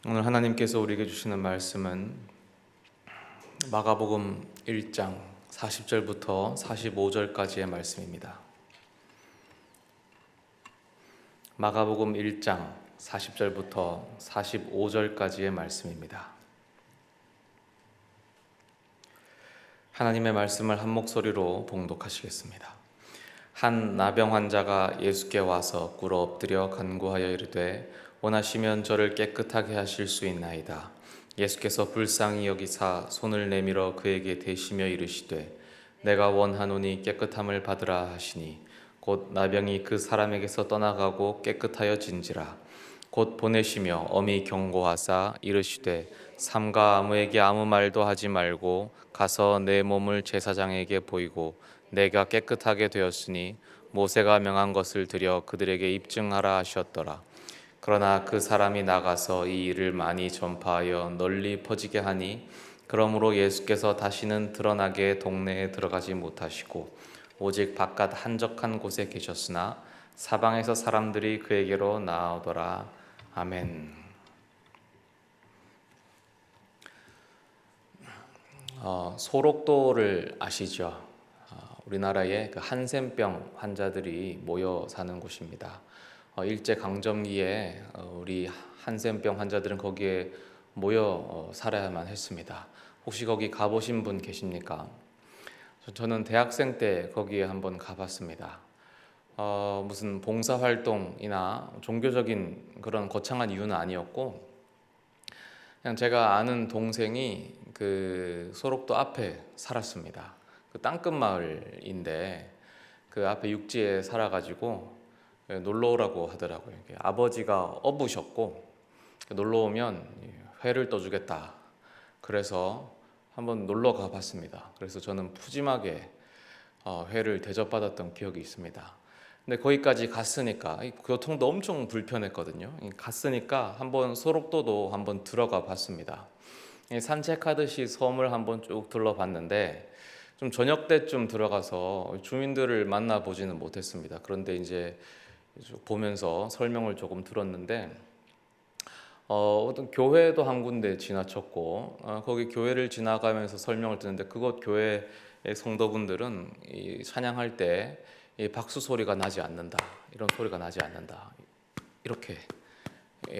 오늘 하나님께서 우리에게 주시는 말씀은 마가복음 1장 40절부터 45절까지의 말씀입니다. 마가복음 1장 40절부터 45절까지의 말씀입니다. 하나님의 말씀을 한 목소리로 봉독하시겠습니다. 한 나병 환자가 예수께 와서 꿇어 엎드려 간구하여 이르되 원하시면 저를 깨끗하게 하실 수 있나이다. 예수께서 불쌍히 여기사 손을 내밀어 그에게 대시며 이르시되 내가 원하노니 깨끗함을 받으라 하시니 곧 나병이 그 사람에게서 떠나가고 깨끗하여진지라. 곧 보내시며 엄히 경고하사 이르시되 삼가 아무에게 아무 말도 하지 말고 가서 내 몸을 제사장에게 보이고 내가 깨끗하게 되었으니 모세가 명한 것을 드려 그들에게 입증하라 하셨더라. 그러나 그 사람이 나가서 이 일을 많이 전파하여 널리 퍼지게 하니 그러므로 예수께서 다시는 드러나게 동네에 들어가지 못하시고 오직 바깥 한적한 곳에 계셨으나 사방에서 사람들이 그에게로 나아오더라. 아멘. 소록도를 아시죠? 우리나라에 그 한센병 환자들이 모여 사는 곳입니다. 일제 강점기에 우리 한센병 환자들은 거기에 모여 살아야만 했습니다. 혹시 거기 가보신 분 계십니까? 저는 대학생 때 거기에 한번 가봤습니다. 무슨 봉사활동이나 종교적인 그런 거창한 이유는 아니었고 그냥 제가 아는 동생이 그 소록도 앞에 살았습니다. 그 땅끝 마을인데 그 앞에 육지에 살아가지고 놀러 오라고 하더라고요. 아버지가 어부셨고 놀러 오면 회를 떠주겠다. 그래서 한번 놀러 가봤습니다. 그래서 저는 푸짐하게 회를 대접받았던 기억이 있습니다. 근데 거기까지 갔으니까 교통도 엄청 불편했거든요. 갔으니까 한번 소록도도 한번 들어가 봤습니다. 산책하듯이 섬을 한번 쭉 둘러봤는데 좀 저녁 때쯤 들어가서 주민들을 만나보지는 못했습니다. 그런데 이제 보면서 설명을 조금 들었는데 어떤 교회도 한 군데 지나쳤고 거기 교회를 지나가면서 설명을 듣는데 그곳 교회의 성도분들은 이 찬양할 때 이 박수 소리가 나지 않는다, 이런 소리가 나지 않는다, 이렇게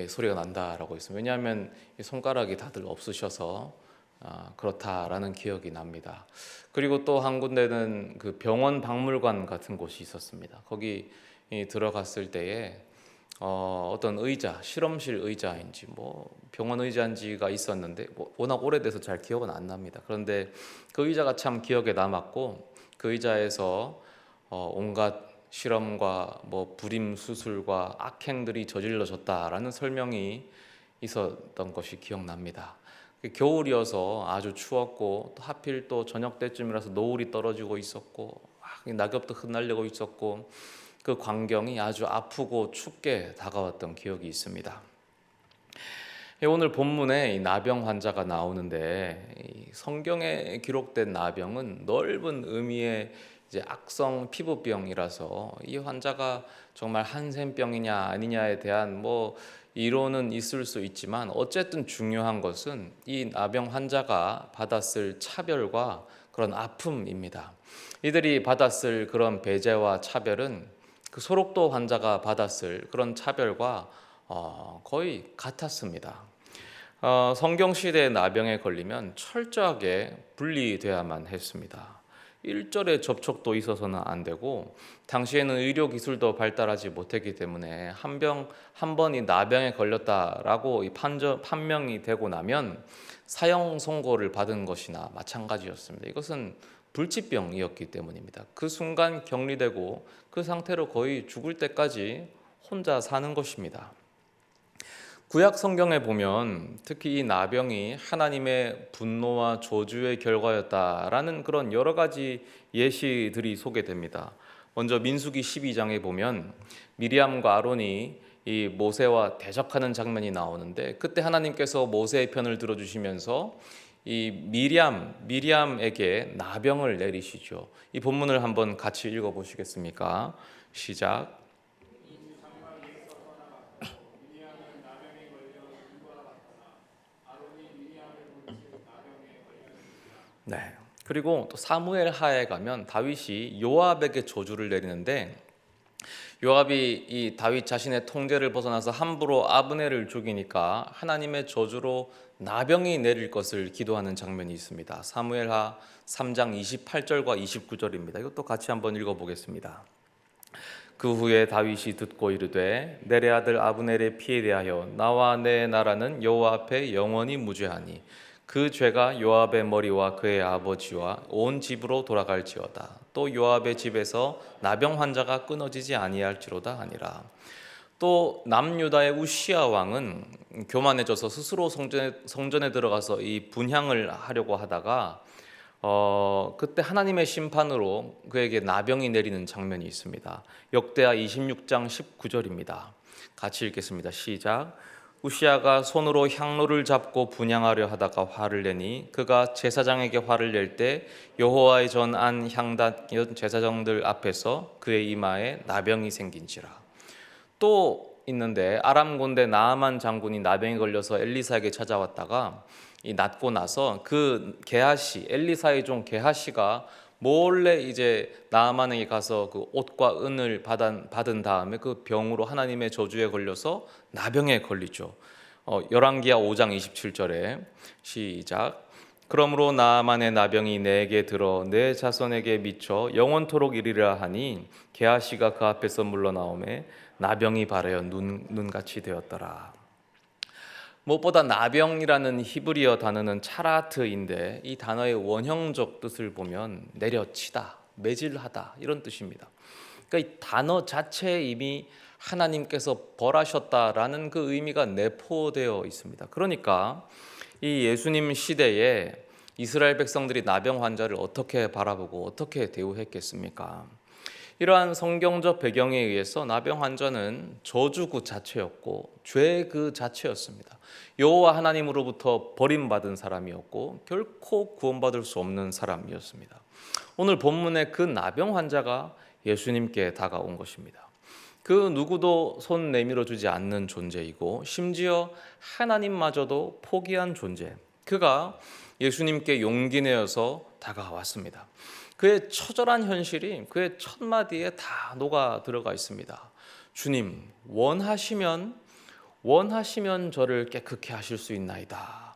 소리가 난다라고 있습니다. 왜냐하면 이 손가락이 다들 없으셔서 그렇다라는 기억이 납니다. 그리고 또 한 군데는 그 병원 박물관 같은 곳이 있었습니다. 거기 들어갔을 때에 어떤 의자, 실험실 의자인지 뭐 병원 의자인지가 있었는데 워낙 오래돼서 잘 기억은 안 납니다. 그런데 그 의자가 참 기억에 남았고 그 의자에서 온갖 실험과 뭐 불임 수술과 악행들이 저질러졌다라는 설명이 있었던 것이 기억납니다. 겨울이어서 아주 추웠고 또 하필 또 저녁 때쯤이라서 노을이 떨어지고 있었고 낙엽도 흩날리고 있었고 그 광경이 아주 아프고 춥게 다가왔던 기억이 있습니다. 오늘 본문에 이 나병 환자가 나오는데 성경에 기록된 나병은 넓은 의미의 이제 악성 피부병이라서 이 환자가 정말 한센병이냐 아니냐에 대한 뭐 이론은 있을 수 있지만 어쨌든 중요한 것은 이 나병 환자가 받았을 차별과 그런 아픔입니다. 이들이 받았을 그런 배제와 차별은 그 소록도 환자가 받았을 그런 차별과 거의 같았습니다. 성경 시대의 나병에 걸리면 철저하게 분리돼야만 했습니다. 일절의 접촉도 있어서는 안 되고 당시에는 의료 기술도 발달하지 못했기 때문에 한 번이 나병에 걸렸다라고 판명이 되고 나면 사형 선고를 받은 것이나 마찬가지였습니다. 이것은 불치병이었기 때문입니다. 그 순간 격리되고 그 상태로 거의 죽을 때까지 혼자 사는 것입니다. 구약 성경에 보면 특히 이 나병이 하나님의 분노와 저주의 결과였다라는 그런 여러 가지 예시들이 소개됩니다. 먼저 민수기 12장에 보면 미리암과 아론이 이 모세와 대적하는 장면이 나오는데 그때 하나님께서 모세의 편을 들어주시면서 이 미리암에게 나병을 내리시죠. 이 본문을 한번 같이 읽어보시겠습니까? 시작. 네. 그리고 또 사무엘 하에 가면 다윗이 요압에게 저주를 내리는데, 요압이 이 다윗 자신의 통제를 벗어나서 함부로 아브넬을 죽이니까 하나님의 저주로 나병이 내릴 것을 기도하는 장면이 있습니다. 사무엘하 3장 28절과 29절입니다. 이것도 같이 한번 읽어보겠습니다. 그 후에 다윗이 듣고 이르되 내레 아들 아브넬의 피에 대하여 나와 내 나라는 여호와 앞에 영원히 무죄하니 그 죄가 요압의 머리와 그의 아버지와 온 집으로 돌아갈지어다. 또 요압의 집에서 나병 환자가 끊어지지 아니할지로다 하니라. 또 남유다의 우시아 왕은 교만해져서 스스로 성전에 들어가서 이 분향을 하려고 하다가 그때 하나님의 심판으로 그에게 나병이 내리는 장면이 있습니다. 역대하 26장 19절입니다. 같이 읽겠습니다. 시작. 우시아가 손으로 향로를 잡고 분향하려 하다가 화를 내니 그가 제사장에게 화를 낼 때 여호와의 전 안 향단 제사장들 앞에서 그의 이마에 나병이 생긴지라. 또 있는데 아람 군대 나아만 장군이 나병에 걸려서 엘리사에게 찾아왔다가 이 낫고 나서 그 게하시 엘리사의 종 게하시가 몰래 이제 나아만에게 가서 그 옷과 은을 받은 다음에 그 병으로 하나님의 저주에 걸려서 나병에 걸리죠. 열왕기하 5장 27절에 시작. 그러므로 나아만의 나병이 내게 들어 내 자손에게 미쳐 영원토록 이르리라 하니 게하시가 그 앞에서 물러나오매 나병이 발하여 눈같이 되었더라. 무엇보다 나병이라는 히브리어 단어는 차라트인데 이 단어의 원형적 뜻을 보면 내려치다, 매질하다 이런 뜻입니다. 그러니까 이 단어 자체에 이미 하나님께서 벌하셨다라는 그 의미가 내포되어 있습니다. 그러니까 이 예수님 시대에 이스라엘 백성들이 나병 환자를 어떻게 바라보고 어떻게 대우했겠습니까? 이러한 성경적 배경에 의해서 나병 환자는 저주 그 자체였고 죄 그 자체였습니다. 여호와 하나님으로부터 버림받은 사람이었고 결코 구원받을 수 없는 사람이었습니다. 오늘 본문의 그 나병 환자가 예수님께 다가온 것입니다. 그 누구도 손 내밀어 주지 않는 존재이고 심지어 하나님마저도 포기한 존재, 그가 예수님께 용기 내어서 다가왔습니다. 그의 처절한 현실이 그의 첫 마디에 다 녹아 들어가 있습니다. 주님, 원하시면 저를 깨끗게 하실 수 있나이다.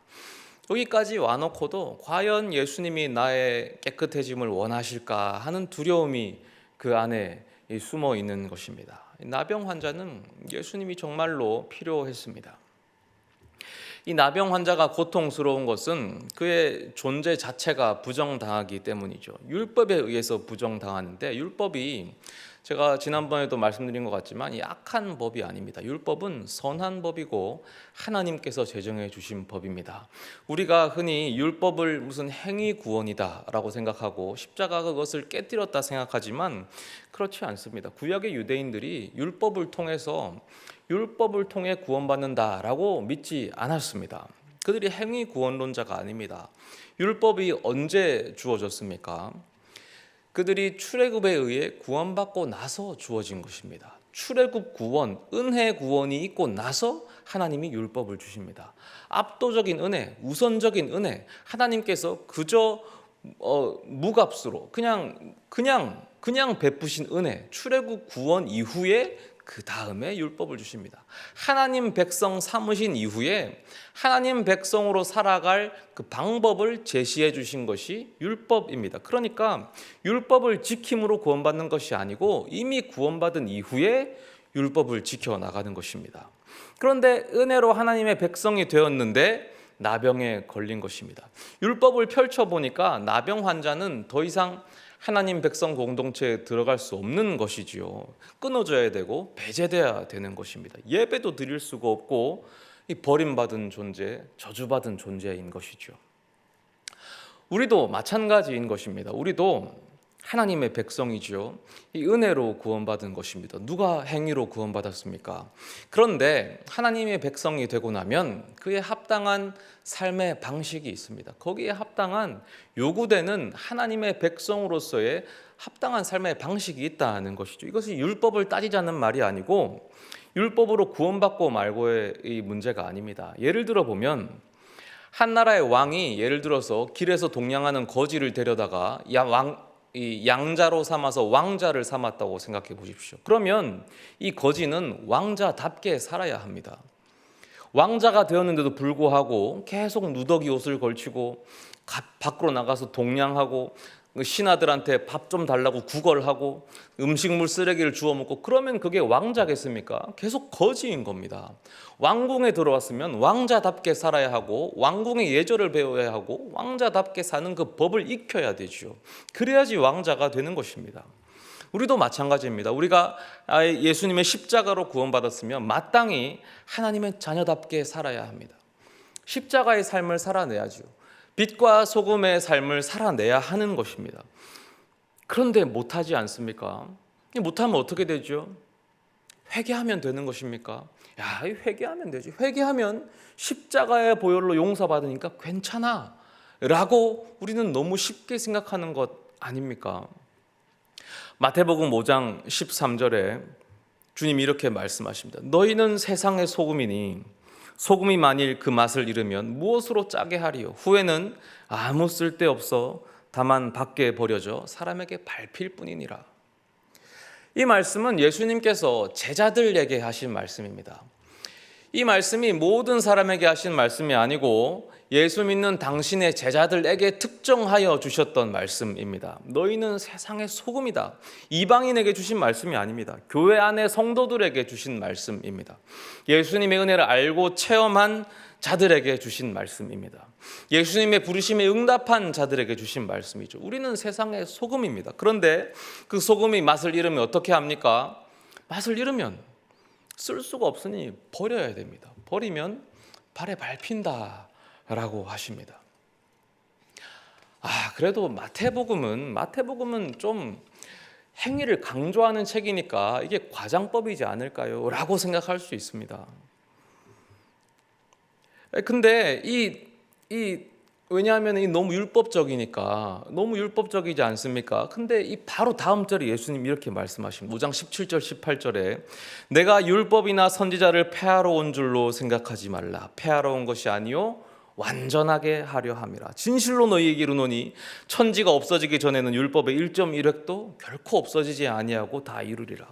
여기까지 와놓고도 과연 예수님이 나의 깨끗해짐을 원하실까 하는 두려움이 그 안에 숨어 있는 것입니다. 나병 환자는 예수님이 정말로 필요했습니다. 이 나병 환자가 고통스러운 것은 그의 존재 자체가 부정당하기 때문이죠. 율법에 의해서 부정당하는데, 율법이 제가 지난번에도 말씀드린 것 같지만 약한 법이 아닙니다. 율법은 선한 법이고 하나님께서 제정해 주신 법입니다. 우리가 흔히 율법을 무슨 행위 구원이다 라고 생각하고 십자가가 그것을 깨뜨렸다 생각하지만 그렇지 않습니다. 구약의 유대인들이 율법을 통해 구원받는다라고 믿지 않았습니다. 그들이 행위 구원론자가 아닙니다. 율법이 언제 주어졌습니까? 그들이 출애굽에 의해 구원받고 나서 주어진 것입니다. 출애굽 구원, 은혜 구원이 있고 나서 하나님이 율법을 주십니다. 압도적인 은혜, 우선적인 은혜, 하나님께서 그저 무값으로 그냥 베푸신 은혜, 출애굽 구원 이후에 그 다음에 율법을 주십니다. 하나님 백성 삼으신 이후에 하나님 백성으로 살아갈 그 방법을 제시해 주신 것이 율법입니다. 그러니까 율법을 지킴으로 구원받는 것이 아니고 이미 구원받은 이후에 율법을 지켜나가는 것입니다. 그런데 은혜로 하나님의 백성이 되었는데 나병에 걸린 것입니다. 율법을 펼쳐보니까 나병 환자는 더 이상 하나님 백성 공동체에 들어갈 수 없는 것이지요. 끊어져야 되고 배제돼야 되는 것입니다. 예배도 드릴 수가 없고 버림받은 존재, 저주받은 존재인 것이죠. 우리도 마찬가지인 것입니다. 우리도 하나님의 백성이죠. 이 은혜로 구원받은 것입니다. 누가 행위로 구원받았습니까? 그런데 하나님의 백성이 되고 나면 그에 합당한 삶의 방식이 있습니다. 거기에 합당한 요구되는 하나님의 백성으로서의 합당한 삶의 방식이 있다는 것이죠. 이것이 율법을 따지자는 말이 아니고 율법으로 구원받고 말고의 이 문제가 아닙니다. 예를 들어 보면 한 나라의 왕이 예를 들어서 길에서 동냥하는 거지를 데려다가 양자로 삼아서 왕자를 삼았다고 생각해 보십시오. 그러면 이 거지는 왕자답게 살아야 합니다. 왕자가 되었는데도 불구하고 계속 누더기 옷을 걸치고 밖으로 나가서 동냥하고 신하들한테 밥 좀 달라고 구걸하고 음식물 쓰레기를 주워 먹고, 그러면 그게 왕자겠습니까? 계속 거지인 겁니다. 왕궁에 들어왔으면 왕자답게 살아야 하고 왕궁의 예절을 배워야 하고 왕자답게 사는 그 법을 익혀야 되죠. 그래야지 왕자가 되는 것입니다. 우리도 마찬가지입니다. 우리가 예수님의 십자가로 구원받았으면 마땅히 하나님의 자녀답게 살아야 합니다. 십자가의 삶을 살아내야죠. 빛과 소금의 삶을 살아내야 하는 것입니다. 그런데 못하지 않습니까? 못하면 어떻게 되죠? 회개하면 되는 것입니까? 회개하면 되지. 회개하면 십자가의 보혈로 용서받으니까 괜찮아 라고 우리는 너무 쉽게 생각하는 것 아닙니까? 마태복음 5장 13절에 주님이 이렇게 말씀하십니다. 너희는 세상의 소금이니 소금이 만일 그 맛을 잃으면 무엇으로 짜게 하리요? 후에는 아무 쓸데없어 다만 밖에 버려져 사람에게 밟힐 뿐이니라. 이 말씀은 예수님께서 제자들에게 하신 말씀입니다. 이 말씀이 모든 사람에게 하신 말씀이 아니고 예수 믿는 당신의 제자들에게 특정하여 주셨던 말씀입니다. 너희는 세상의 소금이다. 이방인에게 주신 말씀이 아닙니다. 교회 안의 성도들에게 주신 말씀입니다. 예수님의 은혜를 알고 체험한 자들에게 주신 말씀입니다. 예수님의 부르심에 응답한 자들에게 주신 말씀이죠. 우리는 세상의 소금입니다. 그런데 그 소금이 맛을 잃으면 어떻게 합니까? 맛을 잃으면 쓸 수가 없으니 버려야 됩니다. 버리면 발에 밟힌다 라고 하십니다. 그래도 마태복음은 좀 행위를 강조하는 책이니까 이게 과장법이지 않을까요? 라고 생각할 수 있습니다. 근데 왜냐하면 너무 율법적이니까, 너무 율법적이지 않습니까? 근데 이 바로 다음 절에 예수님 이렇게 말씀하십니다. 5장 17절 18절에 내가 율법이나 선지자를 폐하러 온 줄로 생각하지 말라. 폐하러 온 것이 아니요 완전하게 하려 함이라. 진실로 너희에게 이르노니 천지가 없어지기 전에는 율법의 1.1획도 결코 없어지지 아니하고 다 이루리라.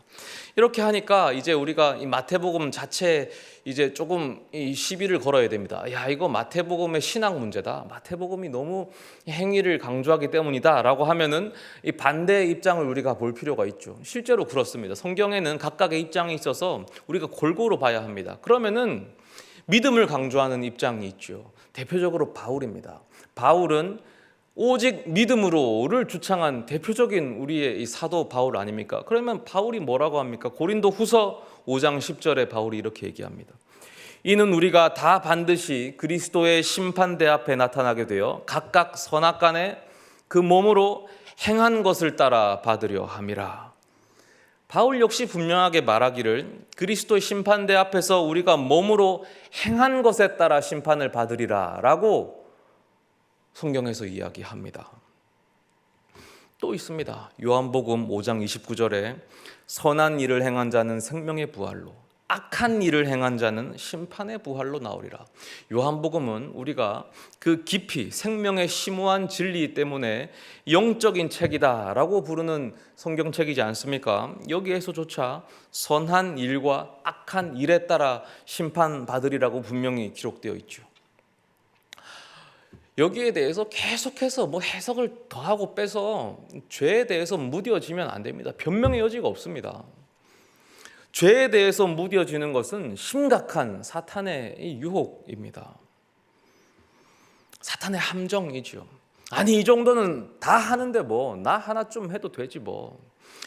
이렇게 하니까 이제 우리가 이 마태복음 자체 이제 조금 이 시비를 걸어야 됩니다. 이거 마태복음의 신학 문제다. 마태복음이 너무 행위를 강조하기 때문이다 라고 하면은 이 반대의 입장을 우리가 볼 필요가 있죠. 실제로 그렇습니다. 성경에는 각각의 입장이 있어서 우리가 골고루 봐야 합니다. 그러면은 믿음을 강조하는 입장이 있죠. 대표적으로 바울입니다. 바울은 오직 믿음으로를 주창한 대표적인 우리의 이 사도 바울 아닙니까? 그러면 바울이 뭐라고 합니까? 고린도 후서 5장 10절에 바울이 이렇게 얘기합니다. 이는 우리가 다 반드시 그리스도의 심판대 앞에 나타나게 되어 각각 선악간에 그 몸으로 행한 것을 따라 받으려 함이라. 바울 역시 분명하게 말하기를 그리스도의 심판대 앞에서 우리가 몸으로 행한 것에 따라 심판을 받으리라 라고 성경에서 이야기합니다. 또 있습니다. 요한복음 5장 29절에 선한 일을 행한 자는 생명의 부활로, 악한 일을 행한 자는 심판의 부활로 나오리라. 요한복음은 우리가 그 깊이 생명의 심오한 진리 때문에 영적인 책이다라고 부르는 성경책이지 않습니까? 여기에서조차 선한 일과 악한 일에 따라 심판받으리라고 분명히 기록되어 있죠. 여기에 대해서 계속해서 해석을 더하고 빼서 죄에 대해서 무뎌지면 안 됩니다. 변명의 여지가 없습니다. 죄에 대해서 무뎌지는 것은 심각한 사탄의 유혹입니다. 사탄의 함정이죠. 아니 이 정도는 다 하는데 나 하나 좀 해도 되지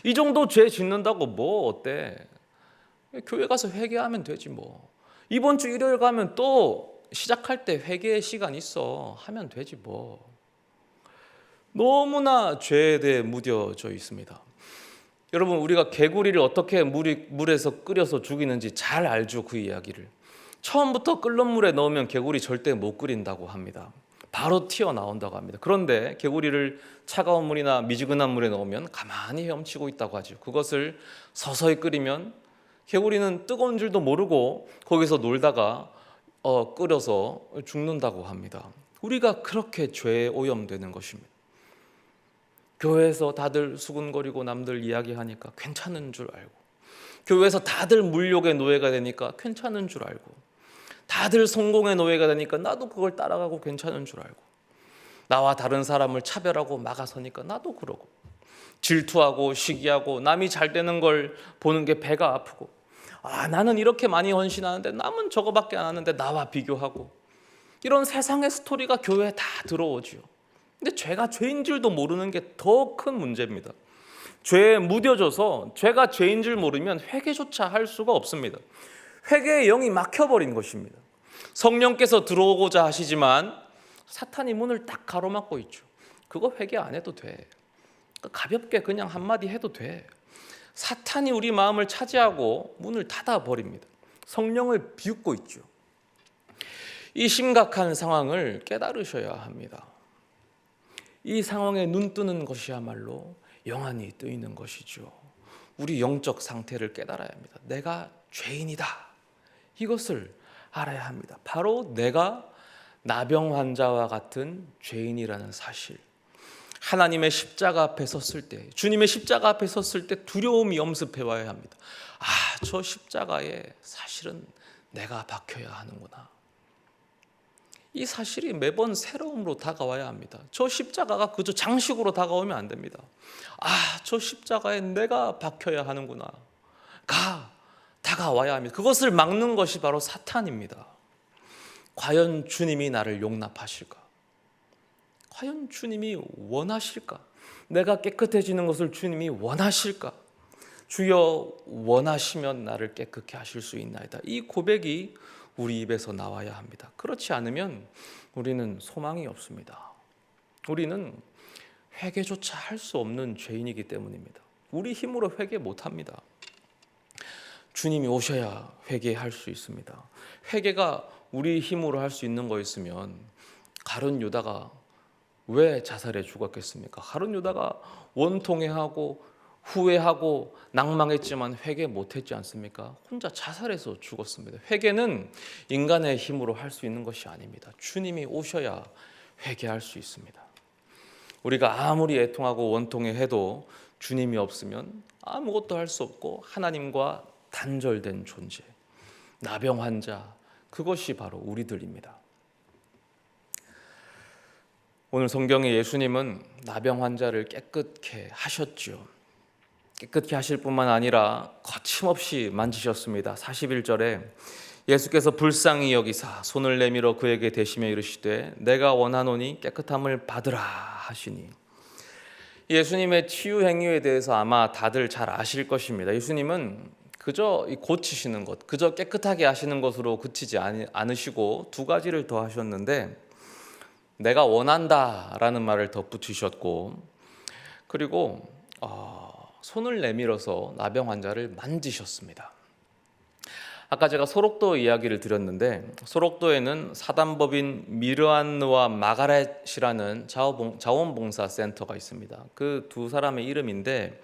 이 정도 죄 짓는다고 어때? 교회 가서 회개하면 되지 이번 주 일요일 가면 또 시작할 때 회개의 시간 있어 하면 되지 너무나 죄에 대해 무뎌져 있습니다. 여러분 우리가 개구리를 어떻게 물에서 끓여서 죽이는지 잘 알죠. 그 이야기를. 처음부터 끓는 물에 넣으면 개구리 절대 못 끓인다고 합니다. 바로 튀어나온다고 합니다. 그런데 개구리를 차가운 물이나 미지근한 물에 넣으면 가만히 헤엄치고 있다고 하죠. 그것을 서서히 끓이면 개구리는 뜨거운 줄도 모르고 거기서 놀다가 끓여서 죽는다고 합니다. 우리가 그렇게 죄에 오염되는 것입니다. 교회에서 다들 수군거리고 남들 이야기하니까 괜찮은 줄 알고, 교회에서 다들 물욕의 노예가 되니까 괜찮은 줄 알고, 다들 성공의 노예가 되니까 나도 그걸 따라가고 괜찮은 줄 알고, 나와 다른 사람을 차별하고 막아서니까 나도 그러고, 질투하고 시기하고 남이 잘 되는 걸 보는 게 배가 아프고, 나는 이렇게 많이 헌신하는데 남은 저거밖에 안 하는데 나와 비교하고, 이런 세상의 스토리가 교회에 다 들어오지요. 근데 죄가 죄인 줄도 모르는 게 더 큰 문제입니다. 죄에 무뎌져서 죄가 죄인 줄 모르면 회개조차 할 수가 없습니다. 회개의 영이 막혀버린 것입니다. 성령께서 들어오고자 하시지만 사탄이 문을 딱 가로막고 있죠. 그거 회개 안 해도 돼. 가볍게 그냥 한마디 해도 돼. 사탄이 우리 마음을 차지하고 문을 닫아버립니다. 성령을 비웃고 있죠. 이 심각한 상황을 깨달으셔야 합니다. 이 상황에 눈 뜨는 것이야말로 영안이 뜨이는 것이죠. 우리 영적 상태를 깨달아야 합니다. 내가 죄인이다. 이것을 알아야 합니다. 바로 내가 나병 환자와 같은 죄인이라는 사실. 하나님의 십자가 앞에 섰을 때, 주님의 십자가 앞에 섰을 때 두려움이 엄습해 와야 합니다. 저 십자가에 사실은 내가 박혀야 하는구나. 이 사실이 매번 새로움으로 다가와야 합니다. 저 십자가가 그저 장식으로 다가오면 안 됩니다. 저 십자가에 내가 박혀야 하는구나. 다가와야 합니다. 그것을 막는 것이 바로 사탄입니다. 과연 주님이 나를 용납하실까? 과연 주님이 원하실까? 내가 깨끗해지는 것을 주님이 원하실까? 주여 원하시면 나를 깨끗게 하실 수 있나이다. 이 고백이 우리 입에서 나와야 합니다. 그렇지 않으면 우리는 소망이 없습니다. 우리는 회개조차 할 수 없는 죄인이기 때문입니다. 우리 힘으로 회개 못합니다. 주님이 오셔야 회개할 수 있습니다. 회개가 우리 힘으로 할 수 있는 거였으면 가룟 유다가 왜 자살해 죽었겠습니까? 가룟 유다가 원통해하고 후회하고 낭망했지만 회개 못했지 않습니까? 혼자 자살해서 죽었습니다. 회개는 인간의 힘으로 할 수 있는 것이 아닙니다. 주님이 오셔야 회개할 수 있습니다. 우리가 아무리 애통하고 원통해해도 주님이 없으면 아무것도 할 수 없고 하나님과 단절된 존재, 나병 환자, 그것이 바로 우리들입니다. 오늘 성경에 예수님은 나병 환자를 깨끗게 하셨죠. 깨끗게 하실 뿐만 아니라 거침없이 만지셨습니다. 41절에 예수께서 불쌍히 여기사 손을 내밀어 그에게 대시며 이르시되 내가 원하노니 깨끗함을 받으라 하시니, 예수님의 치유 행위에 대해서 아마 다들 잘 아실 것입니다. 예수님은 그저 고치시는 것, 그저 깨끗하게 하시는 것으로 그치지 않으시고 두 가지를 더 하셨는데, 내가 원한다라는 말을 덧붙이셨고, 그리고 손을 내밀어서 나병 환자를 만지셨습니다. 아까 제가 소록도 이야기를 드렸는데, 소록도에는 사단법인 미르안느와 마가렛이라는 자원봉사 센터가 있습니다. 그 두 사람의 이름인데,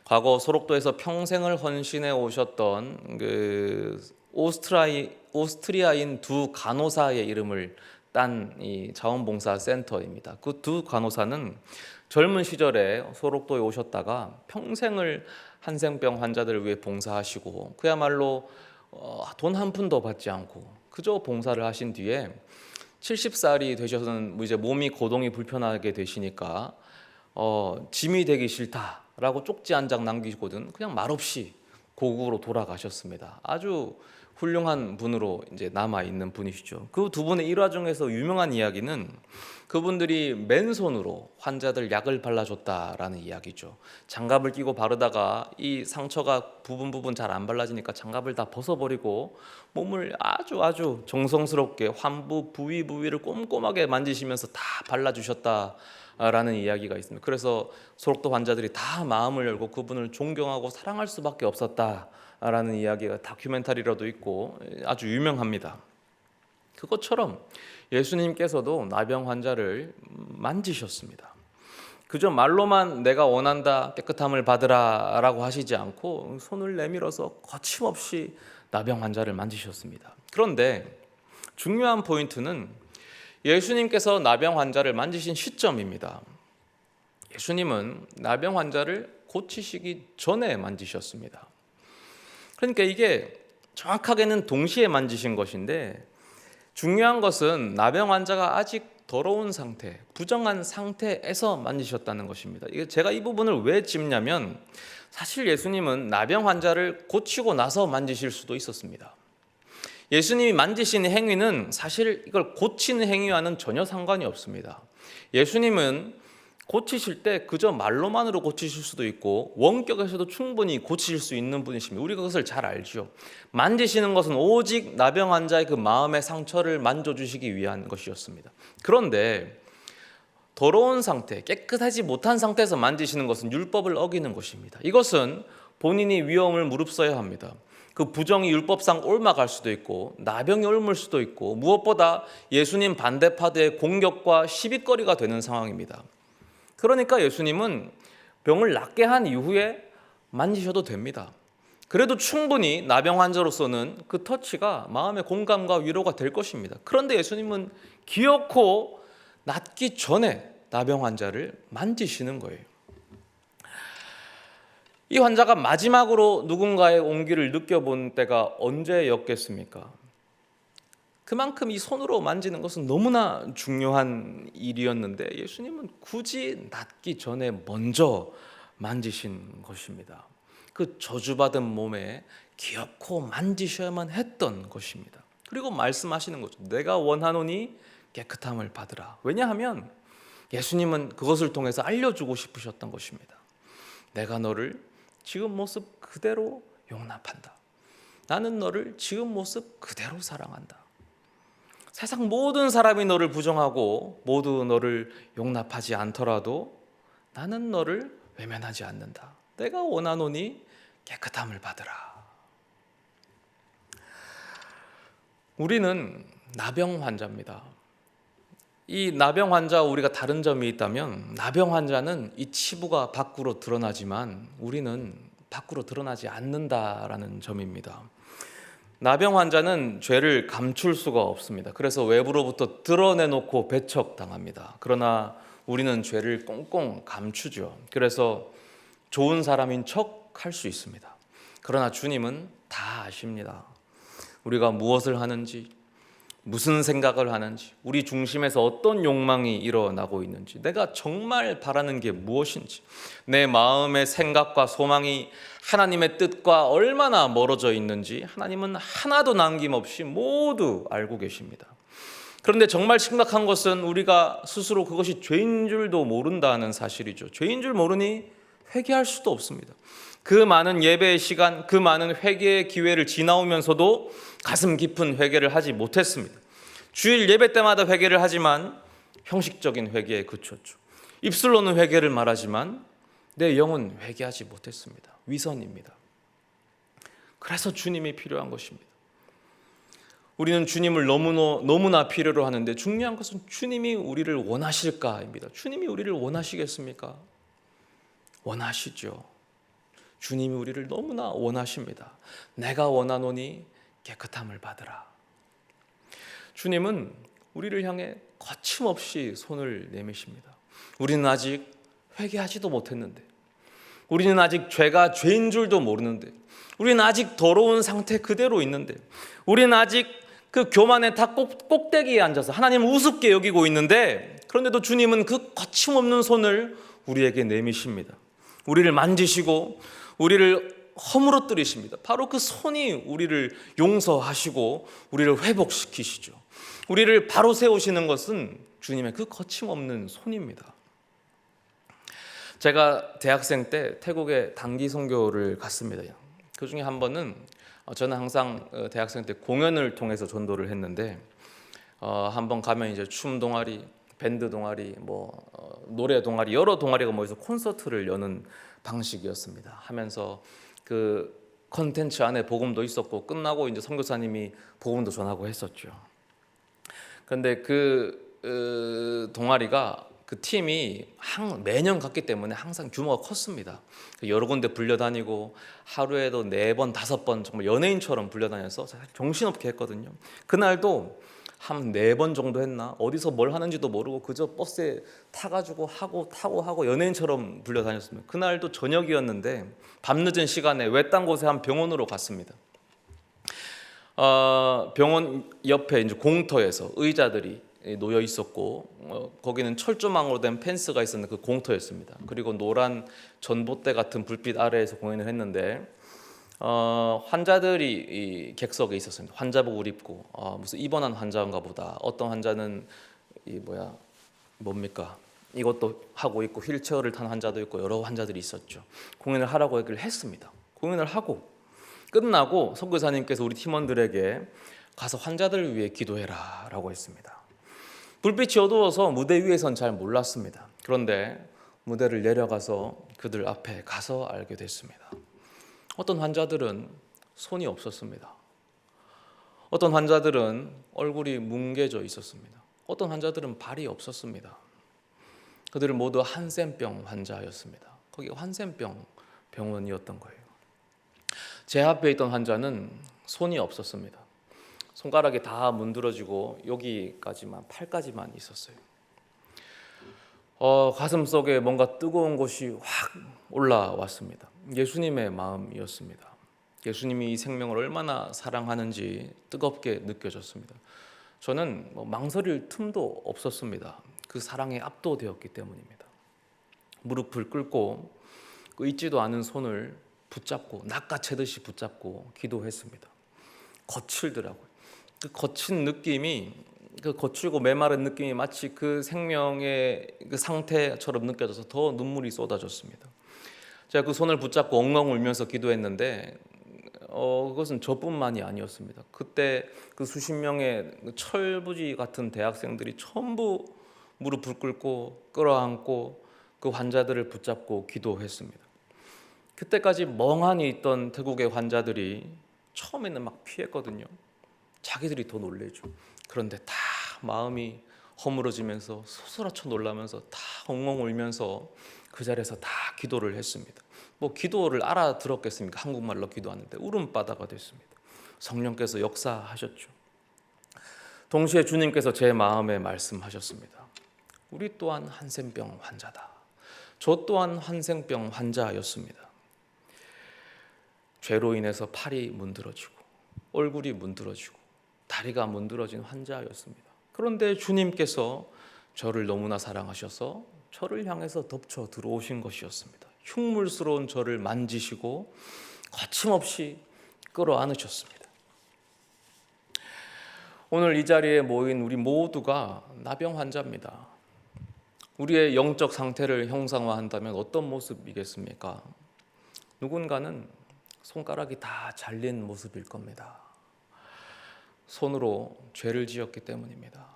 과거 소록도에서 평생을 헌신해 오셨던 그 오스트리아인 두 간호사의 이름을 딴 이 자원봉사 센터입니다. 그 두 간호사는 젊은 시절에 소록도에 오셨다가 평생을 한센병 환자들을 위해 봉사하시고, 그야말로 돈 한 푼도 받지 않고 그저 봉사를 하신 뒤에 70살이 되셔서는 이제 몸이 고동이 불편하게 되시니까 짐이 되기 싫다라고 쪽지 한 장 남기고든 그냥 말없이 고국으로 돌아가셨습니다. 아주 훌륭한 분으로 이제 남아 있는 분이시죠. 그 두 분의 일화 중에서 유명한 이야기는 그분들이 맨손으로 환자들 약을 발라줬다라는 이야기죠. 장갑을 끼고 바르다가 이 상처가 부분 잘 안 발라지니까 장갑을 다 벗어버리고 몸을 아주 정성스럽게 환부 부위를 꼼꼼하게 만지시면서 다 발라주셨다라는 이야기가 있습니다. 그래서 소록도 환자들이 다 마음을 열고 그분을 존경하고 사랑할 수밖에 없었다라는 이야기가 다큐멘터리로도 있고 아주 유명합니다. 그것처럼 예수님께서도 나병 환자를 만지셨습니다. 그저 말로만 내가 원한다, 깨끗함을 받으라 라고 하시지 않고 손을 내밀어서 거침없이 나병 환자를 만지셨습니다. 그런데 중요한 포인트는 예수님께서 나병 환자를 만지신 시점입니다. 예수님은 나병 환자를 고치시기 전에 만지셨습니다. 그러니까 이게 정확하게는 동시에 만지신 것인데, 중요한 것은 나병 환자가 아직 더러운 상태, 부정한 상태에서 만지셨다는 것입니다. 이게 제가 이 부분을 왜 짚냐면, 사실 예수님은 나병 환자를 고치고 나서 만지실 수도 있었습니다. 예수님이 만지신 행위는 사실 이걸 고치는 행위와는 전혀 상관이 없습니다. 예수님은 고치실 때 그저 말로만으로 고치실 수도 있고 원격에서도 충분히 고치실 수 있는 분이십니다. 우리가 그것을 잘 알죠. 만지시는 것은 오직 나병 환자의 그 마음의 상처를 만져주시기 위한 것이었습니다. 그런데 더러운 상태, 깨끗하지 못한 상태에서 만지시는 것은 율법을 어기는 것입니다. 이것은 본인이 위험을 무릅써야 합니다. 그 부정이 율법상 옮아갈 수도 있고 나병이 옮을 수도 있고, 무엇보다 예수님 반대파들의 공격과 시비거리가 되는 상황입니다. 그러니까 예수님은 병을 낫게 한 이후에 만지셔도 됩니다. 그래도 충분히 나병 환자로서는 그 터치가 마음의 공감과 위로가 될 것입니다. 그런데 예수님은 기어코 낫기 전에 나병 환자를 만지시는 거예요. 이 환자가 마지막으로 누군가의 온기를 느껴본 때가 언제였겠습니까? 그만큼 이 손으로 만지는 것은 너무나 중요한 일이었는데 예수님은 굳이 낫기 전에 먼저 만지신 것입니다. 그 저주받은 몸에 기어코 만지셔야만 했던 것입니다. 그리고 말씀하시는 거죠. 내가 원하노니 깨끗함을 받으라. 왜냐하면 예수님은 그것을 통해서 알려주고 싶으셨던 것입니다. 내가 너를 지금 모습 그대로 용납한다. 나는 너를 지금 모습 그대로 사랑한다. 세상 모든 사람이 너를 부정하고 모두 너를 용납하지 않더라도 나는 너를 외면하지 않는다. 내가 원하노니 깨끗함을 받으라. 우리는 나병 환자입니다. 이 나병 환자와 우리가 다른 점이 있다면, 나병 환자는 이 치부가 밖으로 드러나지만 우리는 밖으로 드러나지 않는다라는 점입니다. 나병 환자는 죄를 감출 수가 없습니다. 그래서 외부로부터 드러내놓고 배척당합니다. 그러나 우리는 죄를 꽁꽁 감추죠. 그래서 좋은 사람인 척 할 수 있습니다. 그러나 주님은 다 아십니다. 우리가 무엇을 하는지, 무슨 생각을 하는지, 우리 중심에서 어떤 욕망이 일어나고 있는지, 내가 정말 바라는 게 무엇인지, 내 마음의 생각과 소망이 하나님의 뜻과 얼마나 멀어져 있는지 하나님은 하나도 남김없이 모두 알고 계십니다. 그런데 정말 심각한 것은 우리가 스스로 그것이 죄인 줄도 모른다는 사실이죠. 죄인 줄 모르니 회개할 수도 없습니다. 그 많은 예배의 시간, 그 많은 회개의 기회를 지나오면서도 가슴 깊은 회개를 하지 못했습니다. 주일 예배 때마다 회개를 하지만 형식적인 회개에 그쳤죠. 입술로는 회개를 말하지만 내 영은 회개하지 못했습니다. 위선입니다. 그래서 주님이 필요한 것입니다. 우리는 주님을 너무나 필요로 하는데 중요한 것은 주님이 우리를 원하실까입니다. 주님이 우리를 원하시겠습니까? 원하시죠. 주님이 우리를 너무나 원하십니다. 내가 원하노니 깨끗함을 받으라. 주님은 우리를 향해 거침없이 손을 내미십니다. 우리는 아직 회개하지도 못했는데, 우리는 아직 죄가 죄인 줄도 모르는데, 우리는 아직 더러운 상태 그대로 있는데, 우리는 아직 그 교만의 탑 꼭대기에 앉아서 하나님을 우습게 여기고 있는데, 그런데도 주님은 그 거침없는 손을 우리에게 내미십니다. 우리를 만지시고 우리를 허물어뜨리십니다. 바로 그 손이 우리를 용서하시고 우리를 회복시키시죠. 우리를 바로 세우시는 것은 주님의 그 거침없는 손입니다. 제가 대학생 때 태국에 단기 선교를 갔습니다. 그 중에 한 번은 저는 항상 대학생 때 공연을 통해서 전도를 했는데, 한 번 가면 이제 춤 동아리, 밴드 동아리, 노래 동아리, 여러 동아리가 모여서 콘서트를 여는 방식이었습니다. 하면서 그 컨텐츠 안에 복음도 있었고, 끝나고 이제 선교사님이 복음도 전하고 했었죠. 그런데 그 동아리가, 그 팀이 매년 갔기 때문에 항상 규모가 컸습니다. 여러 군데 불려다니고 하루에도 4번, 5번 정말 연예인처럼 불려다녀서 정신없게 했거든요. 그날도 한 4번 정도 했나? 어디서 뭘 하는지도 모르고 그저 버스에 타가지고 타고 연예인처럼 불려 다녔습니다. 그날도 저녁이었는데 밤늦은 시간에 외딴 곳에 한 병원으로 갔습니다. 병원 옆에 이제 공터에서 의자들이 놓여 있었고 거기는 철조망으로 된 펜스가 있었는데 그 공터였습니다. 그리고 노란 전봇대 같은 불빛 아래에서 공연을 했는데 환자들이 이 객석에 있었습니다. 환자복을 입고 무슨 입원한 환자인가 보다. 어떤 환자는 뭡니까? 이것도 하고 있고 휠체어를 탄 환자도 있고 여러 환자들이 있었죠. 공연을 하라고 얘기를 했습니다. 공연을 하고 끝나고 선교사님께서 우리 팀원들에게 가서 환자들을 위해 기도해라 라고 했습니다. 불빛이 어두워서 무대 위에선 잘 몰랐습니다. 그런데 무대를 내려가서 그들 앞에 가서 알게 됐습니다. 어떤 환자들은 손이 없었습니다. 어떤 환자들은 얼굴이 뭉개져 있었습니다. 어떤 환자들은 발이 없었습니다. 그들은 모두 한센병 환자였습니다. 거기가 한센병 병원이었던 거예요. 제 앞에 있던 환자는 손이 없었습니다. 손가락이 다 문드러지고 여기까지만, 팔까지만 있었어요. 가슴 속에 뭔가 뜨거운 것이 확 올라왔습니다. 예수님의 마음이었습니다. 예수님이 이 생명을 얼마나 사랑하는지 뜨겁게 느껴졌습니다. 저는 망설일 틈도 없었습니다. 그 사랑에 압도되었기 때문입니다. 무릎을 꿇고 그 있지도 않은 손을 붙잡고 낚아채듯이 붙잡고 기도했습니다. 거칠더라고요. 그 거친 느낌이, 그 거칠고 메마른 느낌이 마치 그 생명의 그 상태처럼 느껴져서 더 눈물이 쏟아졌습니다. 제가 그 손을 붙잡고 엉엉 울면서 기도했는데 그것은 저뿐만이 아니었습니다. 그때 그 수십 명의 철부지 같은 대학생들이 전부 무릎을 꿇고 끌어안고 그 환자들을 붙잡고 기도했습니다. 그때까지 멍하니 있던 태국의 환자들이 처음에는 막 피했거든요. 자기들이 더 놀래죠. 그런데 다 마음이 허물어지면서 소스라쳐 놀라면서 다 엉엉 울면서 그 자리에서 다 기도를 했습니다. 기도를 알아들었겠습니까? 한국말로 기도하는데 울음바다가 됐습니다. 성령께서 역사하셨죠. 동시에 주님께서 제 마음에 말씀하셨습니다. 우리 또한 한센병 환자다. 저 또한 한센병 환자였습니다. 죄로 인해서 팔이 문드러지고 얼굴이 문드러지고 다리가 문드러진 환자였습니다. 그런데 주님께서 저를 너무나 사랑하셔서 저를 향해서 덮쳐 들어오신 것이었습니다. 흉물스러운 저를 만지시고 거침없이 끌어안으셨습니다. 오늘 이 자리에 모인 우리 모두가 나병 환자입니다. 우리의 영적 상태를 형상화한다면 어떤 모습이겠습니까? 누군가는 손가락이 다 잘린 모습일 겁니다. 손으로 죄를 지었기 때문입니다.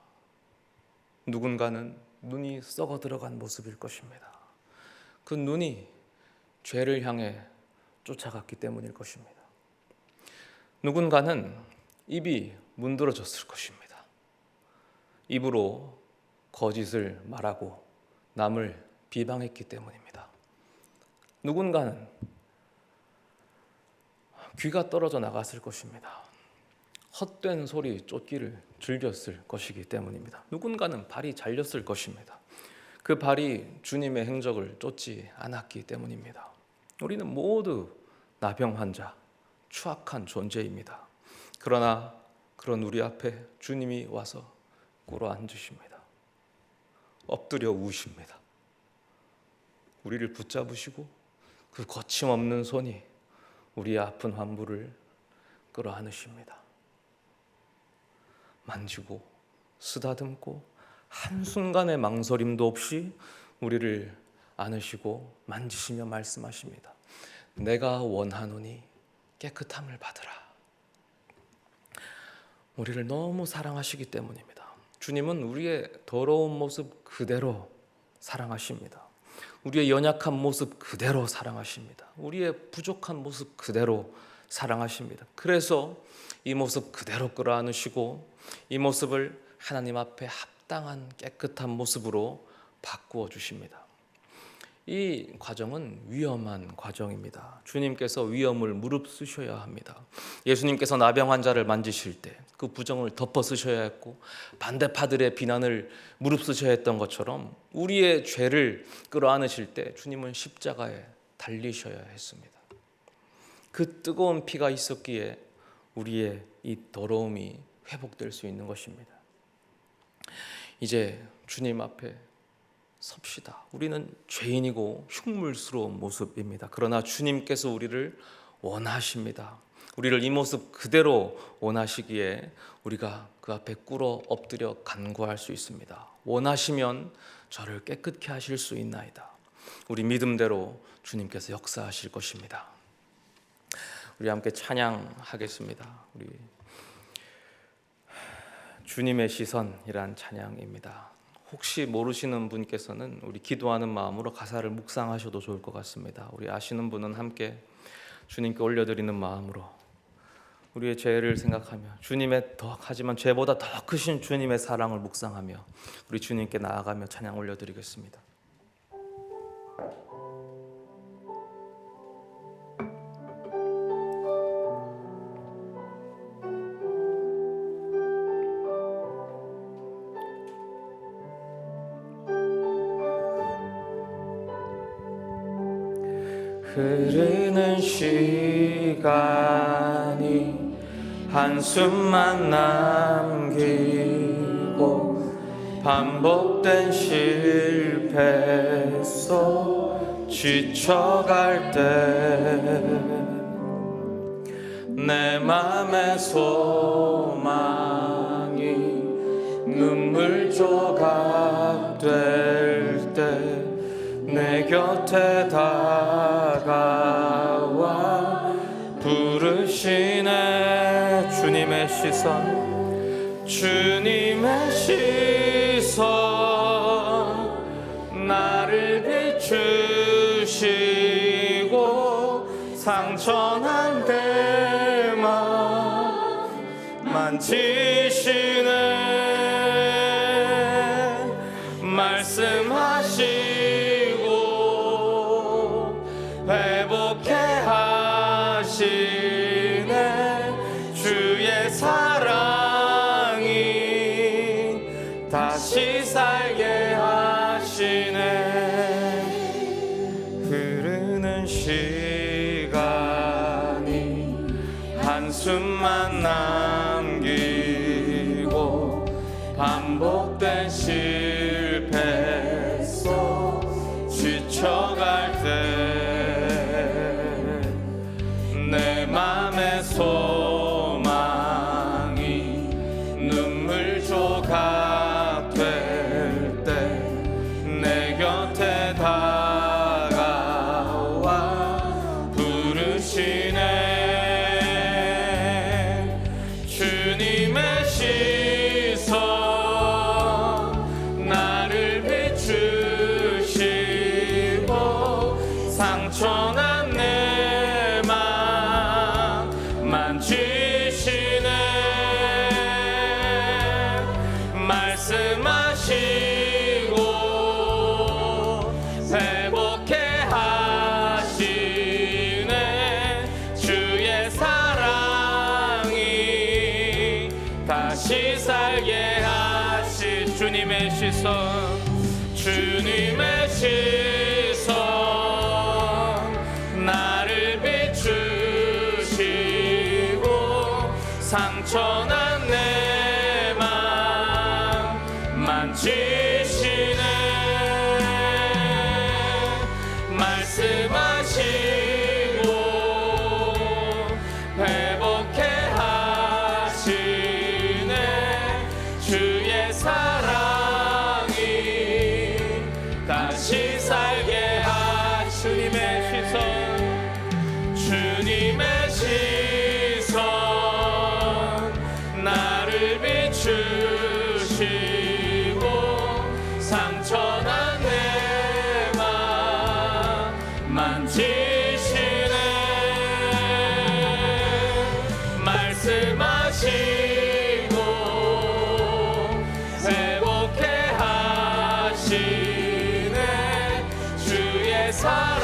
누군가는 눈이 썩어 들어간 모습일 것입니다. 그 눈이 죄를 향해 쫓아갔기 때문일 것입니다. 누군가는 입이 문드러졌을 것입니다. 입으로 거짓을 말하고 남을 비방했기 때문입니다. 누군가는 귀가 떨어져 나갔을 것입니다. 헛된 소리 쫓기를 즐겼을 것이기 때문입니다. 누군가는 발이 잘렸을 것입니다. 그 발이 주님의 행적을 쫓지 않았기 때문입니다. 우리는 모두 나병 환자, 추악한 존재입니다. 그러나 그런 우리 앞에 주님이 와서 꿇어 앉으십니다. 엎드려 우십니다. 우리를 붙잡으시고 그 거침없는 손이 우리의 아픈 환부를 끌어 안으십니다. 만지고 쓰다듬고 한순간의 망설임도 없이 우리를 안으시고 만지시며 말씀하십니다. 내가 원하노니 깨끗함을 받으라. 우리를 너무 사랑하시기 때문입니다. 주님은 우리의 더러운 모습 그대로 사랑하십니다. 우리의 연약한 모습 그대로 사랑하십니다. 우리의 부족한 모습 그대로 사랑하십니다. 그래서 이 모습 그대로 끌어안으시고 이 모습을 하나님 앞에 합당한 깨끗한 모습으로 바꾸어 주십니다. 이 과정은 위험한 과정입니다. 주님께서 위험을 무릅쓰셔야 합니다. 예수님께서 나병 환자를 만지실 때 그 부정을 덮어 쓰셔야 했고 반대파들의 비난을 무릅쓰셔야 했던 것처럼 우리의 죄를 끌어안으실 때 주님은 십자가에 달리셔야 했습니다. 그 뜨거운 피가 있었기에 우리의 이 더러움이 회복될 수 있는 것입니다. 이제 주님 앞에 섭시다. 우리는 죄인이고 흉물스러운 모습입니다. 그러나 주님께서 우리를 원하십니다. 우리를 이 모습 그대로 원하시기에 우리가 그 앞에 꿇어 엎드려 간구할 수 있습니다. 원하시면 저를 깨끗게 하실 수 있나이다. 우리 믿음대로 주님께서 역사하실 것입니다. 우리 함께 찬양하겠습니다. 우리 주님의 시선이란 찬양입니다. 혹시 모르시는 분께서는 우리 기도하는 마음으로 가사를 묵상하셔도 좋을 것 같습니다. 우리 아시는 분은 함께 주님께 올려드리는 마음으로 우리의 죄를 생각하며 주님의 하지만 죄보다 더 크신 주님의 사랑을 묵상하며 우리 주님께 나아가며 찬양 올려드리겠습니다. 흐르는 시간이 한숨만 남기고 반복된 실패 속 지쳐갈 때 내 맘의 소망이 눈물 조각 될 때 내 곁에 다가와 부르시네. 주님의 시선, 주님의 시선, 나를 비추시고 상처난 데만 만지시네. 말씀하시고 회복해 하시네. 주의 사랑이 다시 살게 하시네. 흐르는 시간이 한숨만 남기고 반복된 실패 속 지쳐갈 때 내 맘의 소망이 눈물 조각 될 때 내 곁에 다가와 부르시네. 주님의 시선, 나를 비추시고 상처난 내 맘 만지시네. 말씀하시고 회복해 하시네. 주의 사랑이 다시 살게 하시. 주님의 시선, 주님의 시선, 나를 비추시고 상처난 내 맘 만지시네. 말씀하시고 회복해 하시네. 주의 사랑이 다시 살게 하시. 주님의 시선, 주님의 시선, 나를 비추시고 상처난 내 맘 만지시네. 말씀하시고 회복해 하시네. 주의 사랑